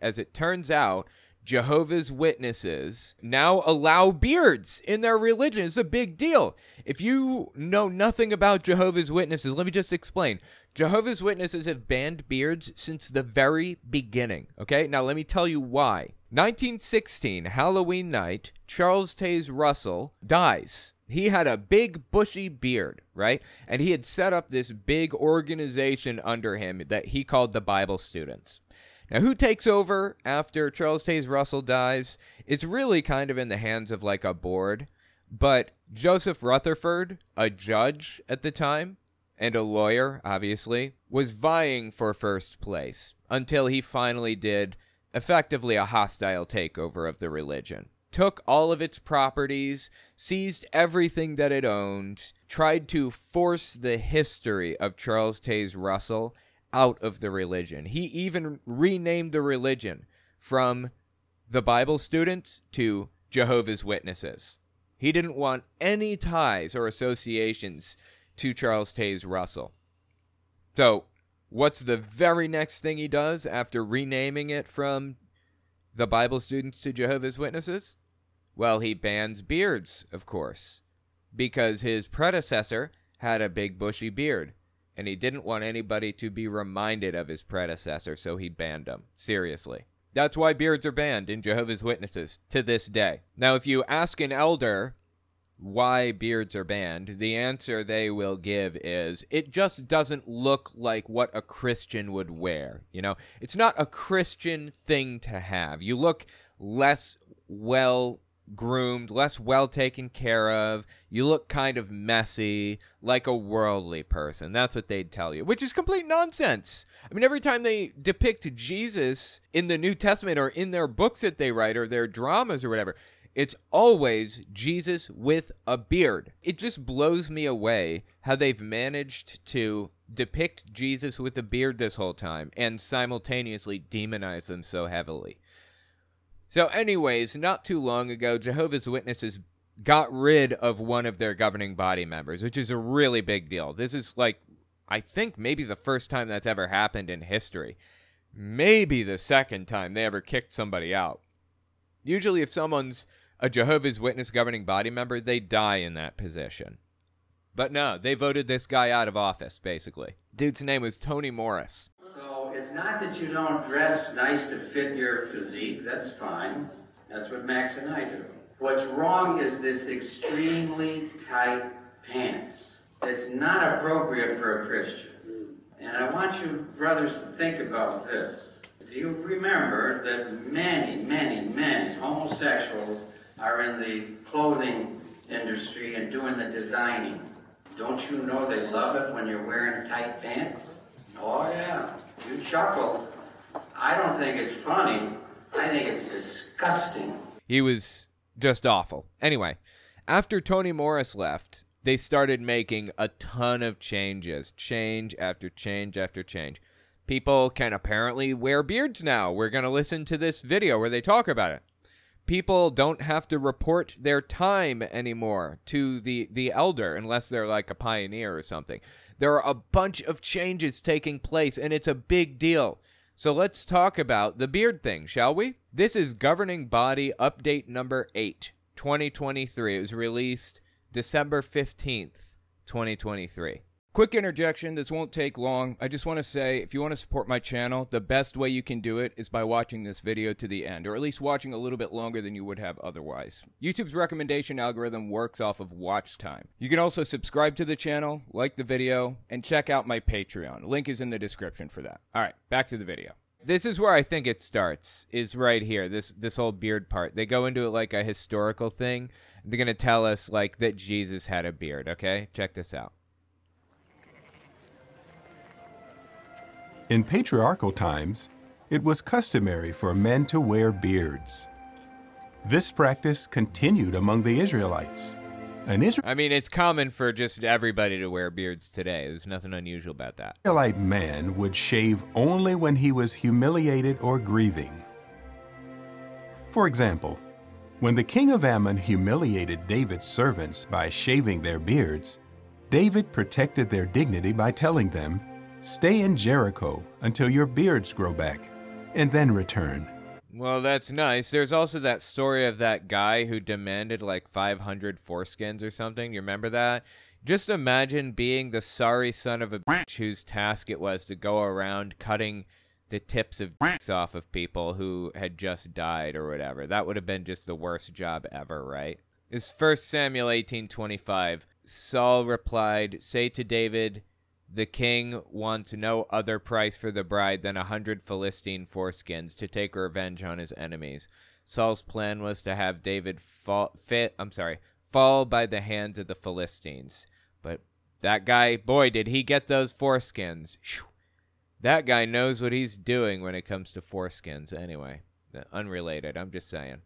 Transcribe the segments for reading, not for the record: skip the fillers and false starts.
as it turns out, Jehovah's Witnesses now allow beards in their religion. It's a big deal. If you know nothing about Jehovah's Witnesses, let me just explain. Jehovah's Witnesses have banned beards since the very beginning, okay? Now, let me tell you why. 1916, Halloween night, Charles Taze Russell dies. He had a big, bushy beard, right? And he had set up this big organization under him that he called the Bible Students. Now, who takes over after Charles Taze Russell dies? It's really kind of in the hands of like a board. But Joseph Rutherford, a judge at the time, and a lawyer, obviously, was vying for first place until he finally did effectively a hostile takeover of the religion. Took all of its properties, seized everything that it owned, tried to force the history of Charles Taze Russell out of the religion. He even renamed the religion from the Bible Students to Jehovah's Witnesses. He didn't want any ties or associations to Charles Taze Russell. So, what's the very next thing he does after renaming it from the Bible Students to Jehovah's Witnesses? Well, he bans beards, of course, because his predecessor had a big bushy beard. And he didn't want anybody to be reminded of his predecessor, so he banned them. Seriously. That's why beards are banned in Jehovah's Witnesses to this day. Now, if you ask an elder why beards are banned, the answer they will give is, it just doesn't look like what a Christian would wear. You know, it's not a Christian thing to have. You look less well-groomed, less well taken care of. You look kind of messy, like a worldly person. That's what they'd tell you, which is complete nonsense. I mean, every time they depict Jesus in the New Testament or in their books that they write or their dramas or whatever, it's always Jesus with a beard. It just blows me away how they've managed to depict Jesus with a beard this whole time and simultaneously demonize them so heavily. So anyways, not too long ago, Jehovah's Witnesses got rid of one of their governing body members, which is a really big deal. This is like, I think maybe the first time that's ever happened in history. Maybe the second time they ever kicked somebody out. Usually if someone's a Jehovah's Witness governing body member, they die in that position. But no, they voted this guy out of office, basically. Dude's name was Tony Morris. So it's not that you don't dress nice to fit your physique. That's fine. That's what Max and I do. What's wrong is this extremely tight pants. It's not appropriate for a Christian. And I want you brothers to think about this. Do you remember that many homosexuals are in the clothing industry and doing the designing? Don't you know they love it when you're wearing tight pants? Oh yeah, you chuckle. I don't think it's funny. I think it's disgusting. He was just awful. Anyway, after Tony Morris left, they started making a ton of changes. Change after change after change. People can apparently wear beards now. We're going to listen to this video where they talk about it. People don't have to report their time anymore to the elder unless they're like a pioneer or something. There are a bunch of changes taking place, and it's a big deal. So let's talk about the beard thing, shall we? This is Governing Body Update number 8, 2023. It was released December 15th, 2023. Quick interjection, this won't take long. I just want to say, if you want to support my channel, the best way you can do it is by watching this video to the end, or at least watching a little bit longer than you would have otherwise. YouTube's recommendation algorithm works off of watch time. You can also subscribe to the channel, like the video, and check out my Patreon. Link is in the description for that. Alright, back to the video. This is where I think it starts, is right here, this whole beard part. They go into it like a historical thing. They're going to tell us like that Jesus had a beard, okay? Check this out. In patriarchal times, it was customary for men to wear beards. This practice continued among the Israelites. I mean, it's common for just everybody to wear beards today. There's nothing unusual about that. An Israelite man would shave only when he was humiliated or grieving. For example, when the king of Ammon humiliated David's servants by shaving their beards, David protected their dignity by telling them, "Stay in Jericho until your beards grow back. and then return. Well, that's nice. There's also that story of that guy who demanded like 500 foreskins or something. You remember that? Just imagine being the sorry son of a bitch whose task it was to go around cutting the tips of dicks off of people who had just died or whatever. That would have been just the worst job ever, right? It's 1 Samuel 18:25. Saul replied, "Say to David, the king wants no other price for the bride than 100 Philistine foreskins to take revenge on his enemies." Saul's plan was to have David fall by the hands of the Philistines. But that guy, boy, did he get those foreskins. That guy knows what he's doing when it comes to foreskins. Anyway, unrelated, I'm just saying.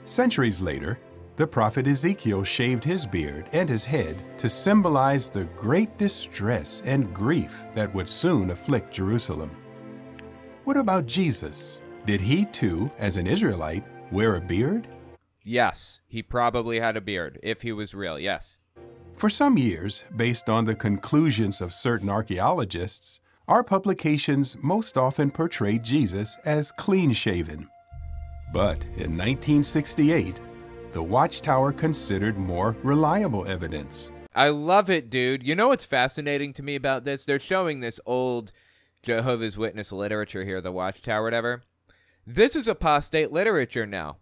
Centuries later, the prophet Ezekiel shaved his beard and his head to symbolize the great distress and grief that would soon afflict Jerusalem. What about Jesus? Did he too, as an Israelite, wear a beard? Yes, he probably had a beard, if he was real, yes. For some years, based on the conclusions of certain archaeologists, our publications most often portrayed Jesus as clean-shaven. But in 1968, the Watchtower considered more reliable evidence. I love it, dude. You know what's fascinating to me about this? They're showing this old Jehovah's Witness literature here, the Watchtower, whatever. This is apostate literature now.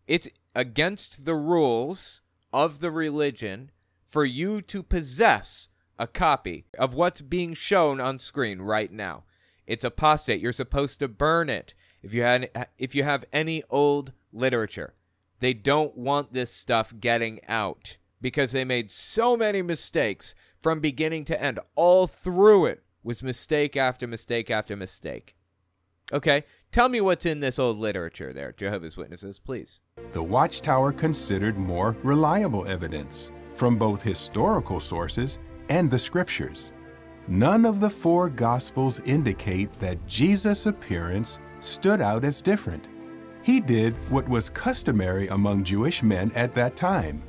It's against the rules of the religion for you to possess a copy of what's being shown on screen right now. It's apostate. You're supposed to burn it if you have any old literature. They don't want this stuff getting out because they made so many mistakes from beginning to end. All through it was mistake after mistake after mistake. Okay, tell me what's in this old literature there, Jehovah's Witnesses, please. The Watchtower considered more reliable evidence from both historical sources and the scriptures. None of the four Gospels indicate that Jesus' appearance stood out as different. He did what was customary among Jewish men at that time.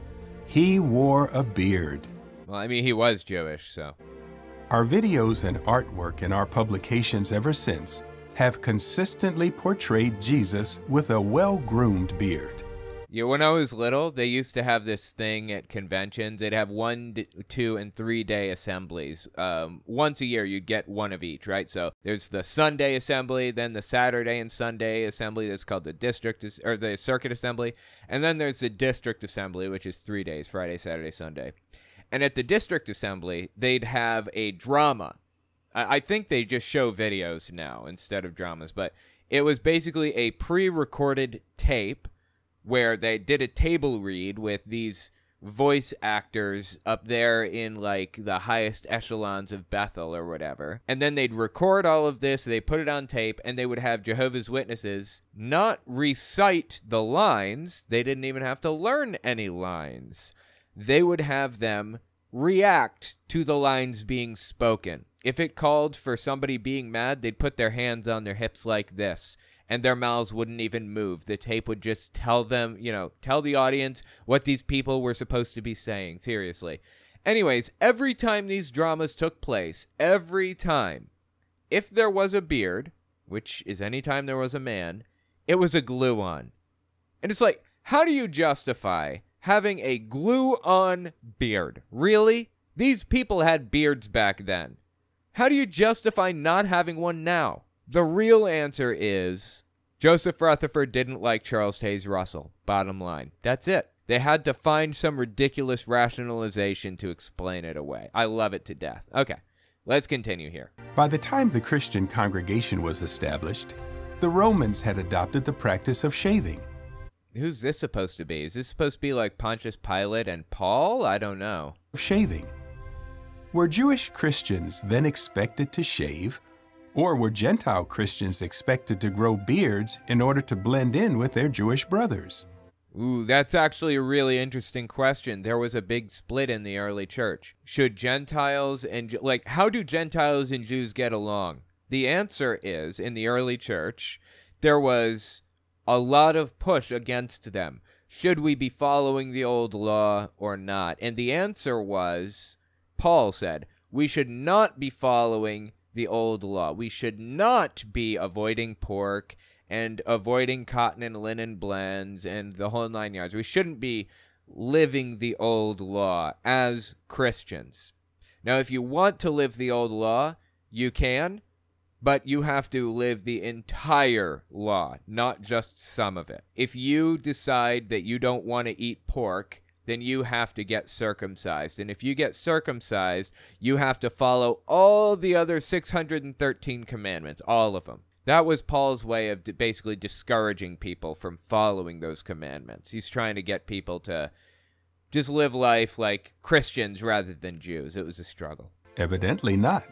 He wore a beard. Well, I mean, he was Jewish, so. Our videos and artwork in our publications ever since have consistently portrayed Jesus with a well-groomed beard. Yeah, when I was little, they used to have this thing at conventions. They'd have 1, 2, and 3 day assemblies. Once a year, you'd get one of each, right? So there's the Sunday assembly, then the Saturday and Sunday assembly that's called the the circuit assembly, and then there's the district assembly, which is 3 days, Friday, Saturday, Sunday. And at the district assembly, they'd have a drama. I think they just show videos now instead of dramas, but it was basically a pre-recorded tape where they did a table read with these voice actors up there in like the highest echelons of Bethel or whatever. And then they'd record all of this, they put it on tape, and they would have Jehovah's Witnesses not recite the lines. They didn't even have to learn any lines. They would have them react to the lines being spoken. If it called for somebody being mad, they'd put their hands on their hips like this, and their mouths wouldn't even move. The tape would just tell them, tell the audience what these people were supposed to be saying. Seriously. Anyways, every time these dramas took place, every time, if there was a beard, which is any time there was a man, it was a glue-on. And it's like, how do you justify having a glue-on beard? Really? These people had beards back then. How do you justify not having one now? The real answer is Joseph Rutherford didn't like Charles Taze Russell. Bottom line. That's it. They had to find some ridiculous rationalization to explain it away. I love it to death. Okay, let's continue here. By the time the Christian congregation was established, the Romans had adopted the practice of shaving. Who's this supposed to be? Is this supposed to be like Pontius Pilate and Paul? I don't know. Shaving. Were Jewish Christians then expected to shave? Or were Gentile Christians expected to grow beards in order to blend in with their Jewish brothers? Ooh, that's actually a really interesting question. There was a big split in the early church. Should Gentiles and, how do Gentiles and Jews get along? The answer is, in the early church, there was a lot of push against them. Should we be following the old law or not? And the answer was, Paul said, we should not be following the old law. We should not be avoiding pork and avoiding cotton and linen blends and the whole 9 yards. We shouldn't be living the old law as Christians. Now, if you want to live the old law, you can, but you have to live the entire law, not just some of it. If you decide that you don't want to eat pork, then you have to get circumcised. And if you get circumcised, you have to follow all the other 613 commandments, all of them. That was Paul's way of basically discouraging people from following those commandments. He's trying to get people to just live life like Christians rather than Jews. It was a struggle. Evidently not.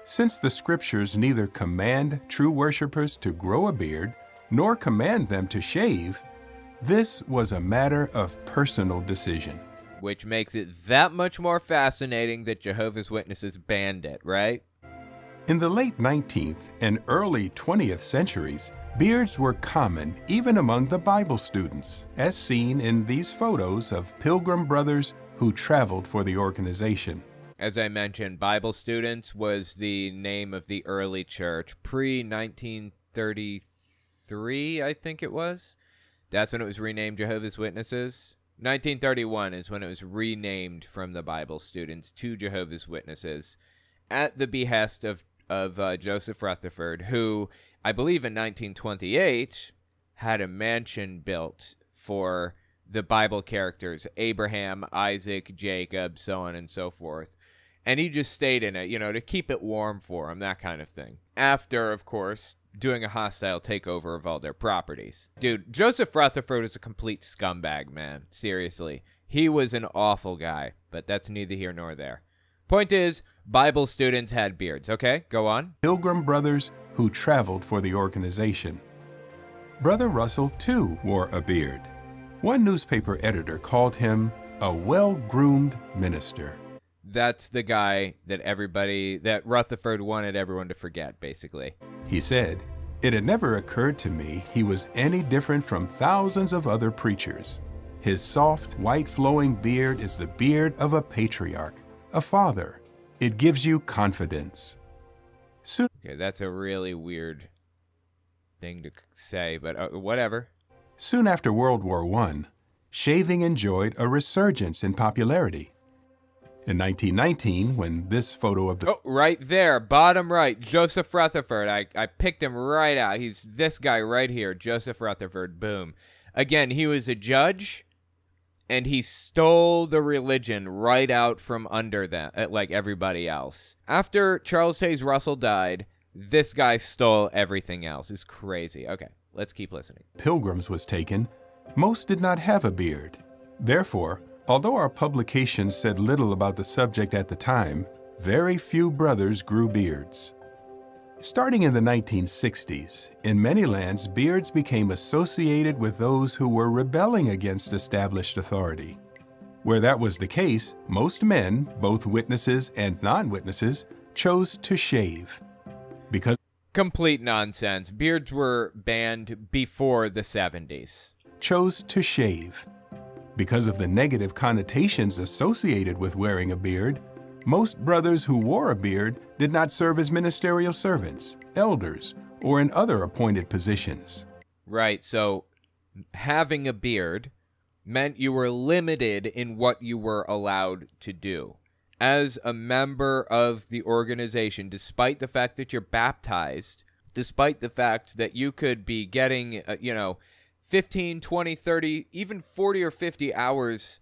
Since the scriptures neither command true worshipers to grow a beard, nor command them to shave, this was a matter of personal decision. Which makes it that much more fascinating that Jehovah's Witnesses banned it, right? In the late 19th and early 20th centuries, beards were common even among the Bible students, as seen in these photos of Pilgrim Brothers who traveled for the organization. As I mentioned, Bible students was the name of the early church, pre-1933, I think it was. That's when it was renamed Jehovah's Witnesses. 1931 is when it was renamed from the Bible students to Jehovah's Witnesses at the behest of Joseph Rutherford, who I believe in 1928 had a mansion built for the Bible characters, Abraham, Isaac, Jacob, so on and so forth. And he just stayed in it, you know, to keep it warm for him, that kind of thing. After, of course, doing a hostile takeover of all their properties. Dude, Joseph Rutherford is a complete scumbag, man. Seriously. He was an awful guy, but that's neither here nor there. Point is, Bible students had beards. Okay, go on. Pilgrim Brothers who traveled for the organization. Brother Russell, too, wore a beard. One newspaper editor called him a well-groomed minister. That's the guy that Rutherford wanted everyone to forget, basically. He said, "It had never occurred to me he was any different from thousands of other preachers. His soft, white flowing beard is the beard of a patriarch, a father. It gives you confidence." Okay, that's a really weird thing to say, but whatever. Soon after World War I, shaving enjoyed a resurgence in popularity. In 1919, when this photo of the... Oh, right there, bottom right, Joseph Rutherford. I picked him right out. He's this guy right here, Joseph Rutherford. Boom. Again, he was a judge, and he stole the religion right out from under them, like everybody else. After Charles Hayes Russell died, this guy stole everything else. It's crazy. Okay, let's keep listening. Pilgrims was taken, most did not have a beard. Therefore, although our publications said little about the subject at the time, very few brothers grew beards. Starting in the 1960s, in many lands, beards became associated with those who were rebelling against established authority. Where that was the case, most men, both witnesses and non-witnesses, chose to shave. Because complete nonsense. Beards were banned before the 70s. Chose to shave. Because of the negative connotations associated with wearing a beard, most brothers who wore a beard did not serve as ministerial servants, elders, or in other appointed positions. Right, so having a beard meant you were limited in what you were allowed to do. As a member of the organization, despite the fact that you're baptized, despite the fact that you could be getting, 15, 20, 30, even 40 or 50 hours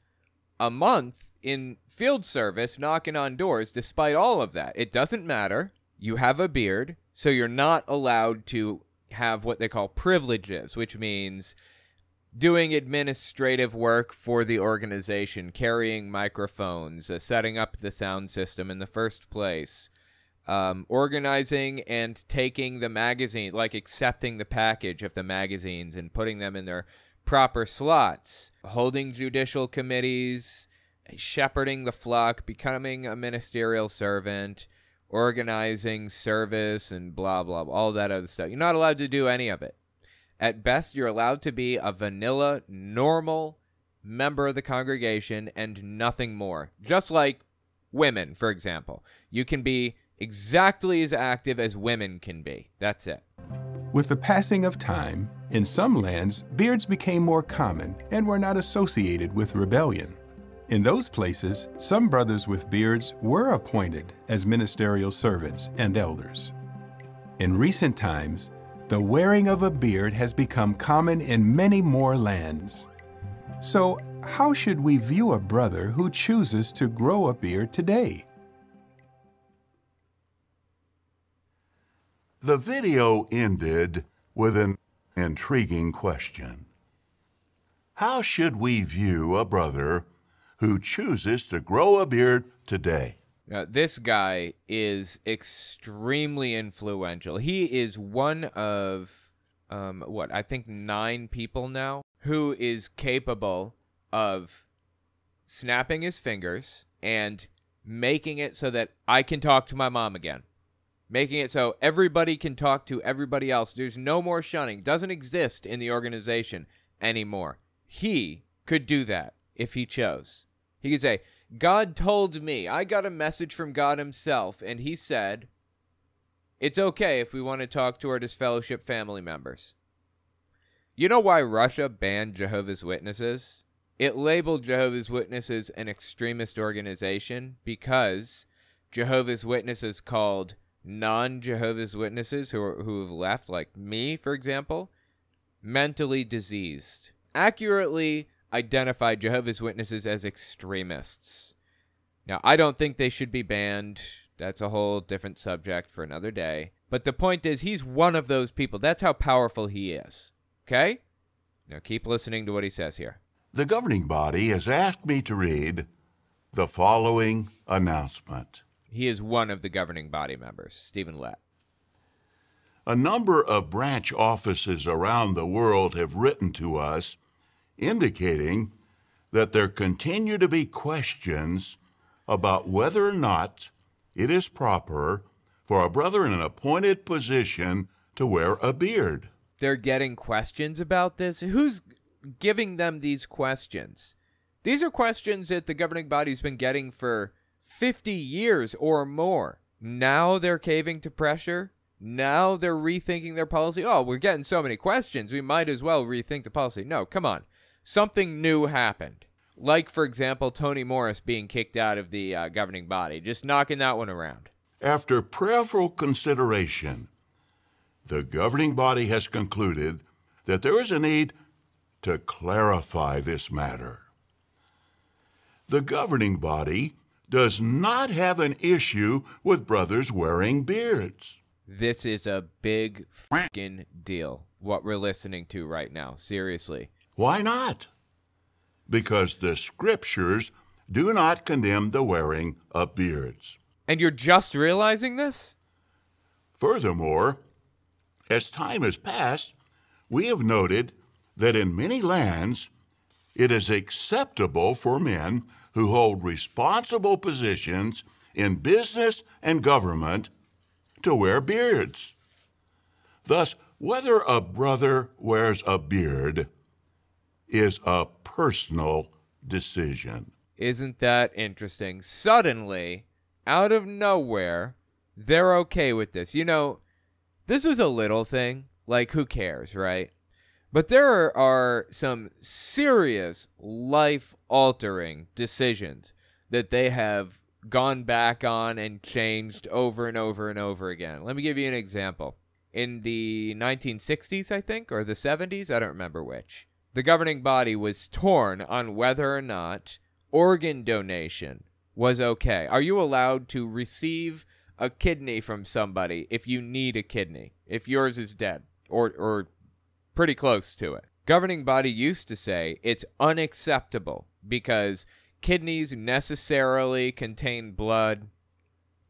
a month in field service knocking on doors, despite all of that. It doesn't matter. You have a beard, so you're not allowed to have what they call privileges, which means doing administrative work for the organization, carrying microphones, setting up the sound system in the first place, organizing and taking the magazine, like accepting the package of the magazines and putting them in their proper slots, holding judicial committees, shepherding the flock, becoming a ministerial servant, organizing service, and blah, blah, blah, all that other stuff. You're not allowed to do any of it. At best, you're allowed to be a vanilla, normal member of the congregation and nothing more. Just like women, for example. You can be exactly as active as women can be. That's it. With the passing of time, in some lands, beards became more common and were not associated with rebellion. In those places, some brothers with beards were appointed as ministerial servants and elders. In recent times, the wearing of a beard has become common in many more lands. So, how should we view a brother who chooses to grow a beard today? The video ended with an intriguing question. How should we view a brother who chooses to grow a beard today? Now, this guy is extremely influential. He is one of, I think 9 people now who is capable of snapping his fingers and making it so that I can talk to my mom again. Making it so everybody can talk to everybody else. There's no more shunning. Doesn't exist in the organization anymore. He could do that if he chose. He could say, God told me. I got a message from God himself, and he said, it's okay if we want to talk to our disfellowship family members. You know why Russia banned Jehovah's Witnesses? It labeled Jehovah's Witnesses an extremist organization because Jehovah's Witnesses called non-Jehovah's Witnesses who have left, like me, for example, mentally diseased. Accurately identified Jehovah's Witnesses as extremists. Now, I don't think they should be banned. That's a whole different subject for another day. But the point is, he's one of those people. That's how powerful he is. Okay? Now, keep listening to what he says here. The governing body has asked me to read the following announcement. He is one of the governing body members, Stephen Lett. A number of branch offices around the world have written to us indicating that there continue to be questions about whether or not it is proper for a brother in an appointed position to wear a beard. They're getting questions about this? Who's giving them these questions? These are questions that the governing body's been getting for 50 years or more. Now they're caving to pressure. Now they're rethinking their policy. Oh, we're getting so many questions. We might as well rethink the policy. No, come on. Something new happened. Like, for example, Tony Morris being kicked out of the governing body. Just knocking that one around. After prayerful consideration, the governing body has concluded that there is a need to clarify this matter. The governing body does not have an issue with brothers wearing beards. This is a big f***ing deal, what we're listening to right now. Seriously. Why not? Because the scriptures do not condemn the wearing of beards. And you're just realizing this? Furthermore, as time has passed, we have noted that in many lands, it is acceptable for men who hold responsible positions in business and government to wear beards. Thus, whether a brother wears a beard is a personal decision. Isn't that interesting? Suddenly, out of nowhere, they're okay with this. You know, this is a little thing. Like, who cares, right? But there are some serious life-altering decisions that they have gone back on and changed over and over and over again. Let me give you an example. In the 1960s, I think, or the 70s, I don't remember which, the governing body was torn on whether or not organ donation was okay. Are you allowed to receive a kidney from somebody if you need a kidney, if yours is dead, or pretty close to it? Governing body used to say it's unacceptable because kidneys necessarily contain blood,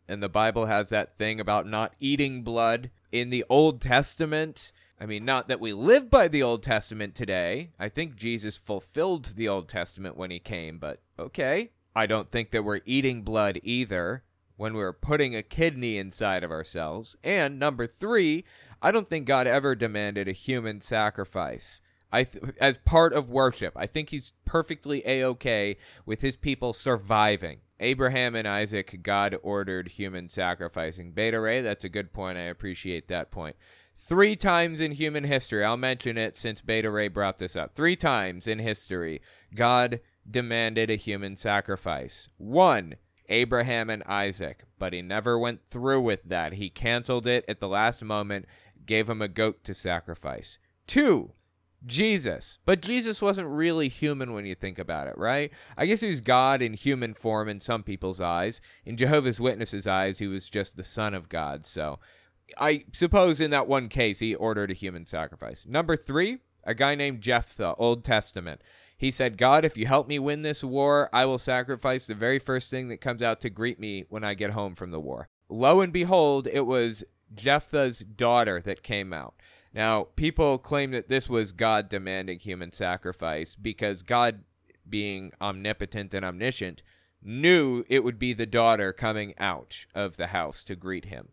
and the Bible has that thing about not eating blood. In the Old Testament, I mean, not that we live by the Old Testament today. I think Jesus fulfilled the Old Testament when he came, but okay. I don't think that we're eating blood either when we're putting a kidney inside of ourselves. And number 3, I don't think God ever demanded a human sacrifice as part of worship. I think he's perfectly A-okay with his people surviving. Abraham and Isaac, God ordered human sacrificing. Beta Ray, that's a good point. I appreciate that point. 3 times in human history, I'll mention it since Beta Ray brought this up. 3 times in history, God demanded a human sacrifice. 1, Abraham and Isaac, but he never went through with that. He canceled it at the last moment, gave him a goat to sacrifice. 2, Jesus. But Jesus wasn't really human when you think about it, right? I guess he was God in human form in some people's eyes. In Jehovah's Witnesses' eyes, he was just the Son of God. So I suppose in that one case, he ordered a human sacrifice. Number 3, a guy named Jephthah, Old Testament. He said, God, if you help me win this war, I will sacrifice the very first thing that comes out to greet me when I get home from the war. Lo and behold, it was Jephthah's daughter that came out. Now, people claim that this was God demanding human sacrifice because God, being omnipotent and omniscient, knew it would be the daughter coming out of the house to greet him.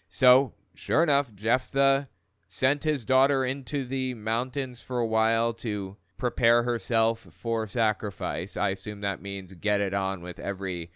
So, sure enough, Jephthah sent his daughter into the mountains for a while to prepare herself for sacrifice. I assume that means get it on with every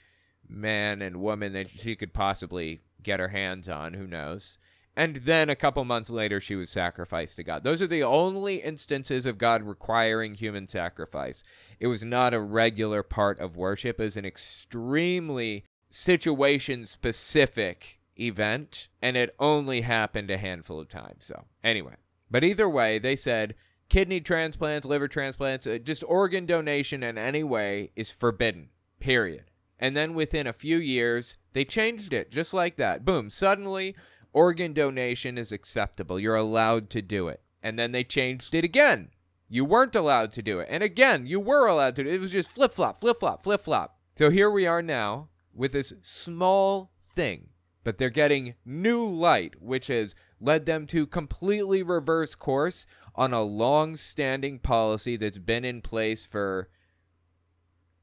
man and woman that she could possibly get her hands on. Who knows? And then a couple months later, she was sacrificed to God. Those are the only instances of God requiring human sacrifice. It was not a regular part of worship. It was an extremely situation-specific event, and it only happened a handful of times. So anyway, but either way, they said kidney transplants, liver transplants, just organ donation in any way is forbidden, period. And then within a few years, they changed it just like that. Boom, suddenly organ donation is acceptable. You're allowed to do it. And then they changed it again. You weren't allowed to do it. And again, you were allowed to do it. It was just flip-flop, flip-flop, flip-flop. So here we are now with this small thing. But they're getting new light, which has led them to completely reverse course on a long-standing policy that's been in place for,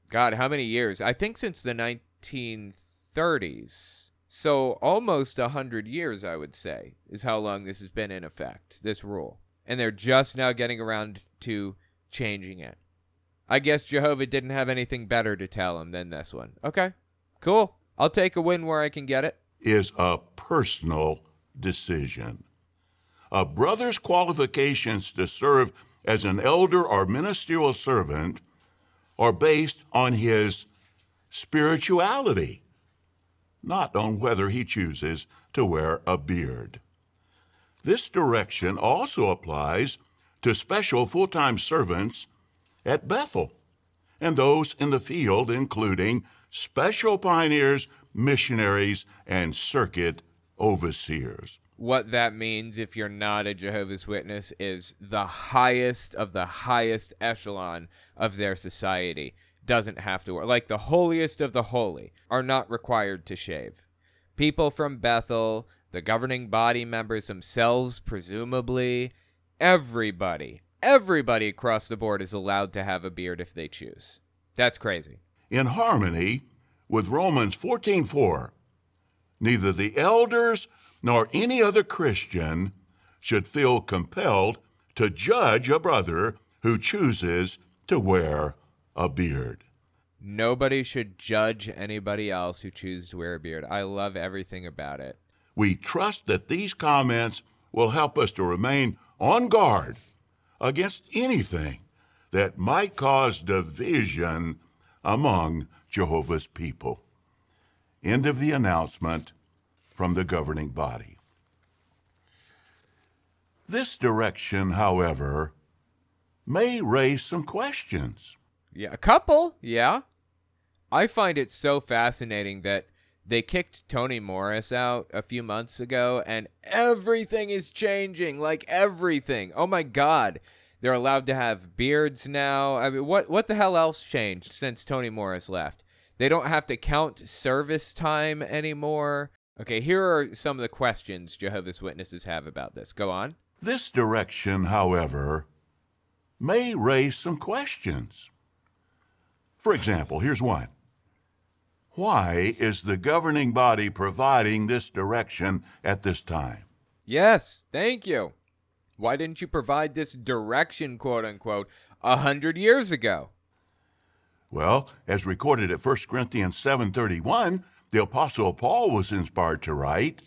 God, how many years? I think since the 1930s. So almost 100 years, I would say, is how long this has been in effect, this rule. And they're just now getting around to changing it. I guess Jehovah didn't have anything better to tell him than this one. Okay, cool. I'll take a win where I can get it. Is a personal decision. A brother's qualifications to serve as an elder or ministerial servant are based on his spirituality, not on whether he chooses to wear a beard. This direction also applies to special full-time servants at Bethel and those in the field, including special pioneers, missionaries, and circuit overseers. What that means, if you're not a Jehovah's Witness, is the highest of the highest echelon of their society doesn't have to wear. Like the holiest of the holy are not required to shave. People from Bethel, the governing body members themselves, presumably, everybody across the board is allowed to have a beard if they choose. That's crazy. In harmony with Romans 14:4, neither the elders nor any other Christian should feel compelled to judge a brother who chooses to wear a beard. Nobody should judge anybody else who chooses to wear a beard. I love everything about it. We trust that these comments will help us to remain on guard against anything that might cause division among Jehovah's people. End of the announcement from the governing body. This direction, however, may raise some questions. Yeah, a couple, yeah. I find it so fascinating that they kicked Tony Morris out a few months ago, and everything is changing, like everything. Oh my God. They're allowed to have beards now. I mean, what the hell else changed since Tony Morris left? They don't have to count service time anymore. Okay, here are some of the questions Jehovah's Witnesses have about this. Go on. This direction, however, may raise some questions. For example, here's one. Why is the governing body providing this direction at this time? Yes, thank you. Why didn't you provide this direction, quote unquote, 100 years ago? Well, as recorded at 1 Corinthians 7:31, the Apostle Paul was inspired to write,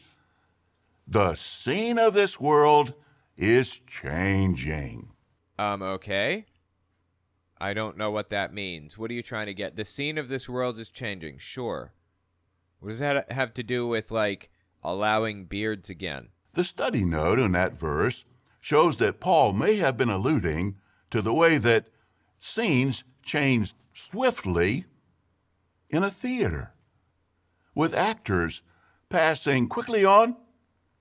"The scene of this world is changing." Okay. I don't know what that means. What are you trying to get? The scene of this world is changing. Sure. What does that have to do with, like, allowing beards again? The study note in that verse shows that Paul may have been alluding to the way that scenes change swiftly in a theater, with actors passing quickly on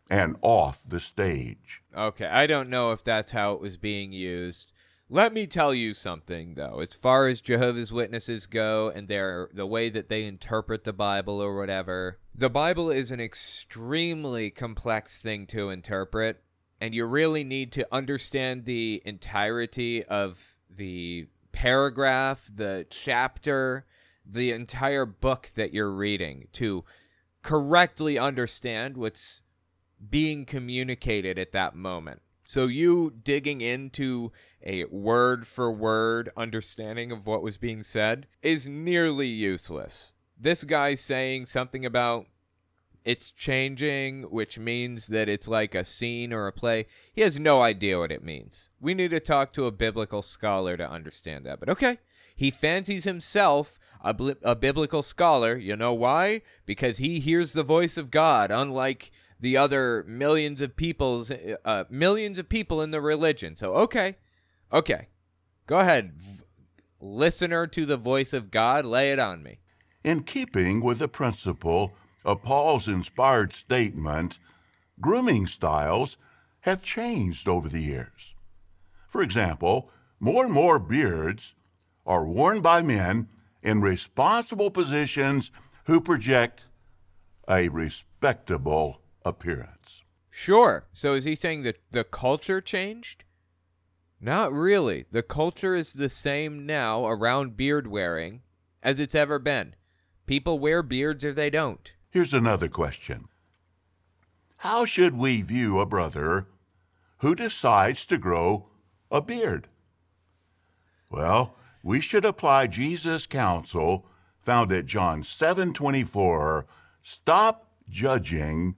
and off the stage. Okay, I don't know if that's how it was being used. Let me tell you something, though. As far as Jehovah's Witnesses go and the way that they interpret the Bible or whatever, the Bible is an extremely complex thing to interpret, and you really need to understand the entirety of the paragraph, the chapter, the entire book that you're reading to correctly understand what's being communicated at that moment. So you digging into a word-for-word understanding of what was being said is nearly useless. This guy's saying something about it's changing, which means that it's like a scene or a play. He has no idea what it means. We need to talk to a biblical scholar to understand that. But okay, he fancies himself a biblical scholar. You know why? Because he hears the voice of God, unlike the other millions of people in the religion. So, okay. Go ahead, listener to the voice of God, lay it on me. In keeping with the principle of Paul's inspired statement, grooming styles have changed over the years. For example, more and more beards are worn by men in responsible positions who project a respectable appearance. Sure. So is he saying that the culture changed? Not really. The culture is the same now around beard wearing as it's ever been. People wear beards or they don't. Here's another question. How should we view a brother who decides to grow a beard? Well, we should apply Jesus' counsel found at John 7:24, stop judging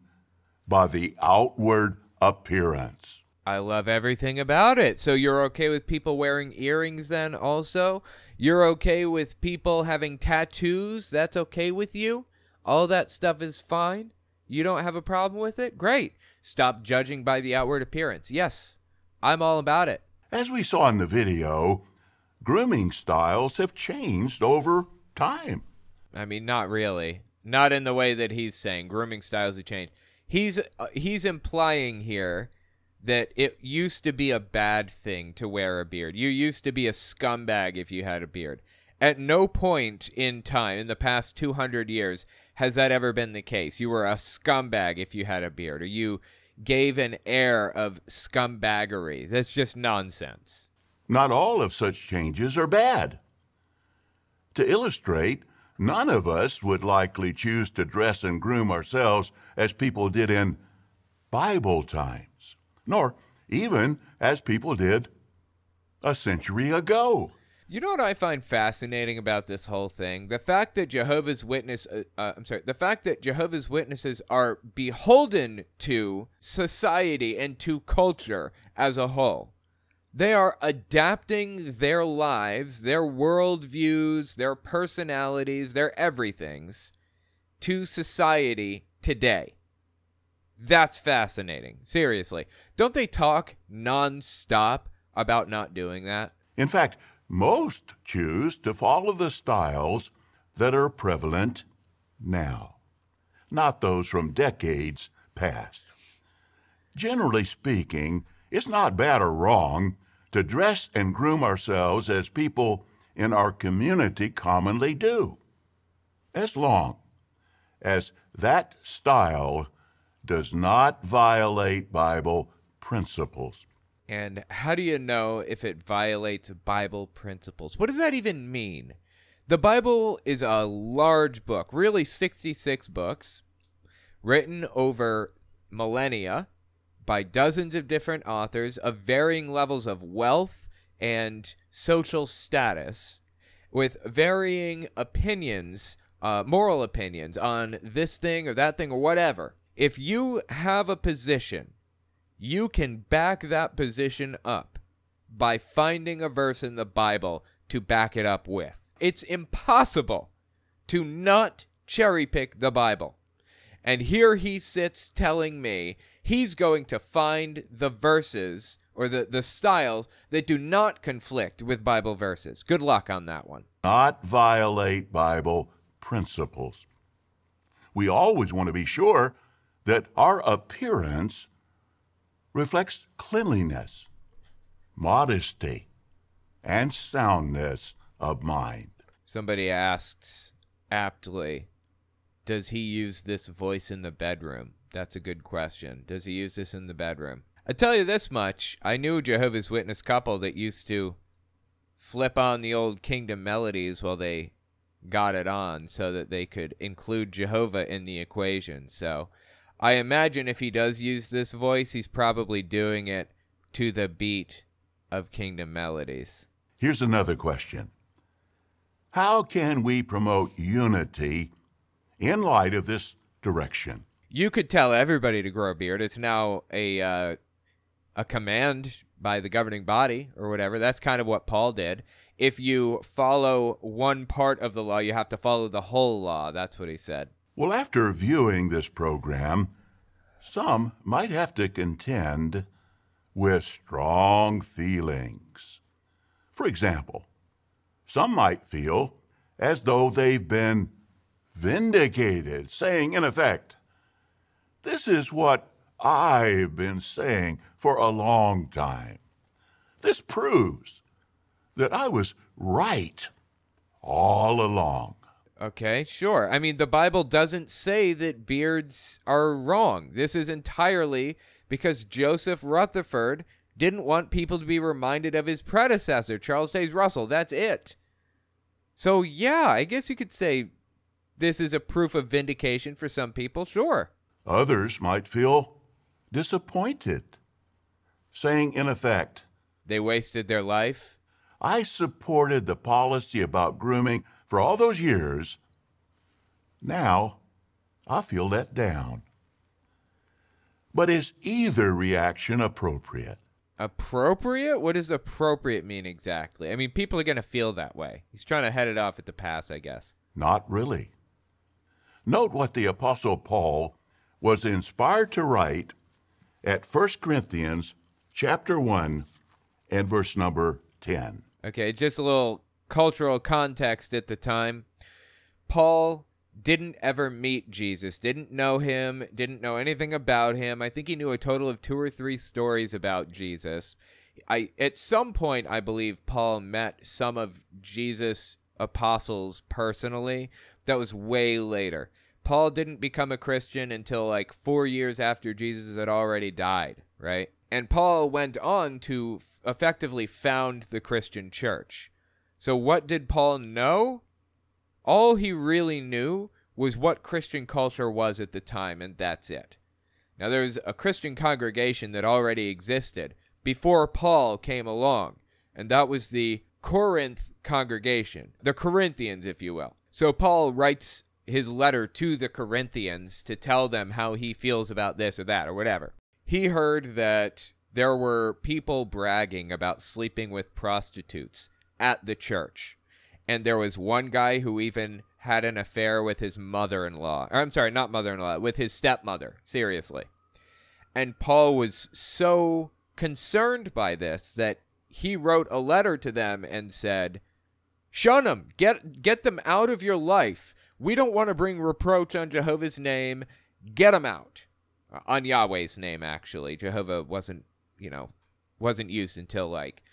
by the outward appearance. I love everything about it. So you're okay with people wearing earrings then also? You're okay with people having tattoos? That's okay with you? All that stuff is fine? You don't have a problem with it? Great. Stop judging by the outward appearance. Yes, I'm all about it. As we saw in the video, grooming styles have changed over time. I mean, not really. Not in the way that he's saying. Grooming styles have changed. He's implying here that it used to be a bad thing to wear a beard. You used to be a scumbag if you had a beard. At no point in time, in the past 200 years, has that ever been the case. You were a scumbag if you had a beard, or you gave an air of scumbaggery. That's just nonsense. Not all of such changes are bad. To illustrate, none of us would likely choose to dress and groom ourselves as people did in Bible times, nor even as people did a century ago. You know what I find fascinating about this whole thing? The fact that Jehovah's Witnesses are beholden to society and to culture as a whole. They are adapting their lives, their worldviews, their personalities, their everythings to society today. That's fascinating. Seriously. Don't they talk non-stop about not doing that? In fact, most choose to follow the styles that are prevalent now, not those from decades past. Generally speaking, it's not bad or wrong to dress and groom ourselves as people in our community commonly do, as long as that style does not violate Bible principles. And how do you know if it violates Bible principles? What does that even mean? The Bible is a large book, really 66 books, written over millennia by dozens of different authors of varying levels of wealth and social status. with varying opinions, moral opinions on this thing or that thing or whatever. If you have a position, you can back that position up by finding a verse in the Bible to back it up with. It's impossible to not cherry pick the Bible. And here he sits telling me he's going to find the verses or the styles that do not conflict with Bible verses. Good luck on that one. Not violate Bible principles. We always want to be sure that our appearance reflects cleanliness, modesty, and soundness of mind. Somebody asks aptly, does he use this voice in the bedroom? That's a good question. Does he use this in the bedroom? I tell you this much, I knew a Jehovah's Witness couple that used to flip on the old Kingdom Melodies while they got it on so that they could include Jehovah in the equation. So I imagine if he does use this voice, he's probably doing it to the beat of Kingdom Melodies. Here's another question. How can we promote unity in light of this direction? You could tell everybody to grow a beard. It's now a command by the governing body or whatever. That's kind of what Paul did. If you follow one part of the law, you have to follow the whole law. That's what he said. Well, after viewing this program, some might have to contend with strong feelings. For example, some might feel as though they've been vindicated, saying, in effect, this is what I've been saying for a long time. This proves that I was right all along. Okay, sure. I mean, the Bible doesn't say that beards are wrong. This is entirely because Joseph Rutherford didn't want people to be reminded of his predecessor, Charles Taze Russell. That's it. So, yeah, I guess you could say this is a proof of vindication for some people, sure. Others might feel disappointed, saying, in effect, they wasted their life. I supported the policy about grooming for all those years. Now, I feel let down. But is either reaction appropriate? Appropriate? What does appropriate mean exactly? I mean, people are going to feel that way. He's trying to head it off at the pass, I guess. Not really. Note what the Apostle Paul was inspired to write at 1 Corinthians chapter 1 and verse number 10. Okay, just a little cultural context at the time. Paul didn't ever meet Jesus, didn't know him, didn't know anything about him. I think he knew a total of 2 or 3 stories about Jesus. At some point, I believe Paul met some of Jesus' apostles personally. That was way later. Paul didn't become a Christian until like 4 years after Jesus had already died, right? And Paul went on to effectively found the Christian church. So what did Paul know? All he really knew was what Christian culture was at the time, and that's it. Now, there's a Christian congregation that already existed before Paul came along, and that was the Corinth congregation, the Corinthians, if you will. So Paul writes his letter to the Corinthians to tell them how he feels about this or that or whatever. He heard that there were people bragging about sleeping with prostitutes at the church. And there was one guy who even had an affair with his mother-in-law. Or, I'm sorry, not mother-in-law, with his stepmother. Seriously. And Paul was so concerned by this that he wrote a letter to them and said, shun them, get them out of your life. We don't want to bring reproach on Jehovah's name. Get them out. On Yahweh's name, actually. Jehovah wasn't used until like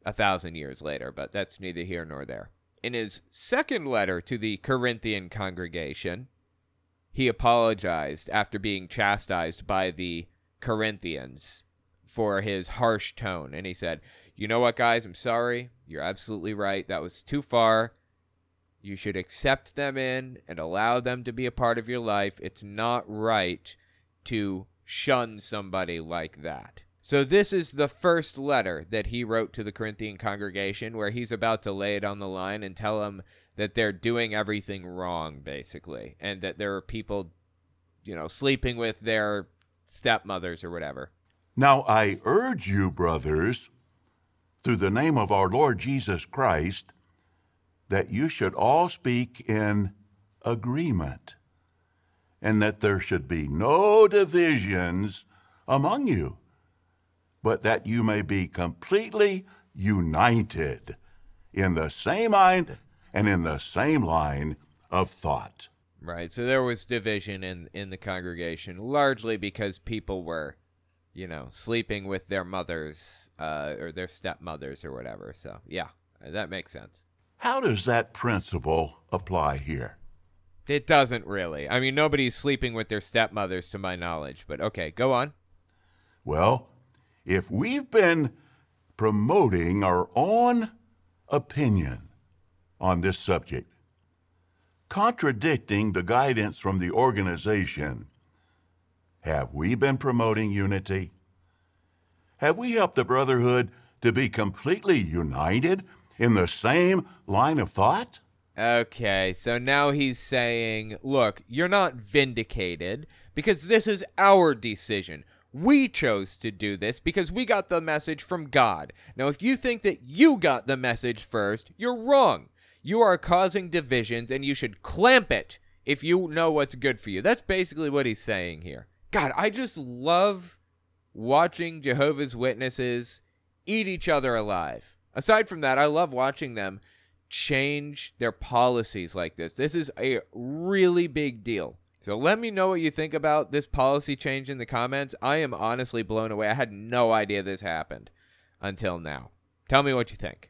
1,000 years later, but that's neither here nor there. In his second letter to the Corinthian congregation, he apologized after being chastised by the Corinthians for his harsh tone. And he said, you know what, guys? I'm sorry. You're absolutely right. That was too far. You should accept them in and allow them to be a part of your life. It's not right to shun somebody like that. So this is the first letter that he wrote to the Corinthian congregation, where he's about to lay it on the line and tell them that they're doing everything wrong, basically, and that there are people, sleeping with their stepmothers or whatever. Now I urge you, brothers, through the name of our Lord Jesus Christ, that you should all speak in agreement, and that there should be no divisions among you, but that you may be completely united in the same mind and in the same line of thought. Right, so there was division in the congregation, largely because people were, sleeping with their mothers or their stepmothers or whatever. So, yeah, that makes sense. How does that principle apply here? It doesn't really. I mean, nobody's sleeping with their stepmothers to my knowledge, but okay, go on. Well, if we've been promoting our own opinion on this subject, contradicting the guidance from the organization, have we been promoting unity? Have we helped the Brotherhood to be completely united in the same line of thought? Okay, so now he's saying, look, you're not vindicated because this is our decision. We chose to do this because we got the message from God. Now, if you think that you got the message first, you're wrong. You are causing divisions, and you should clamp it if you know what's good for you. That's basically what he's saying here. God, I just love watching Jehovah's Witnesses eat each other alive. Aside from that, I love watching them change their policies like this. This is a really big deal. So let me know what you think about this policy change in the comments. I am honestly blown away. I had no idea this happened until now. Tell me what you think.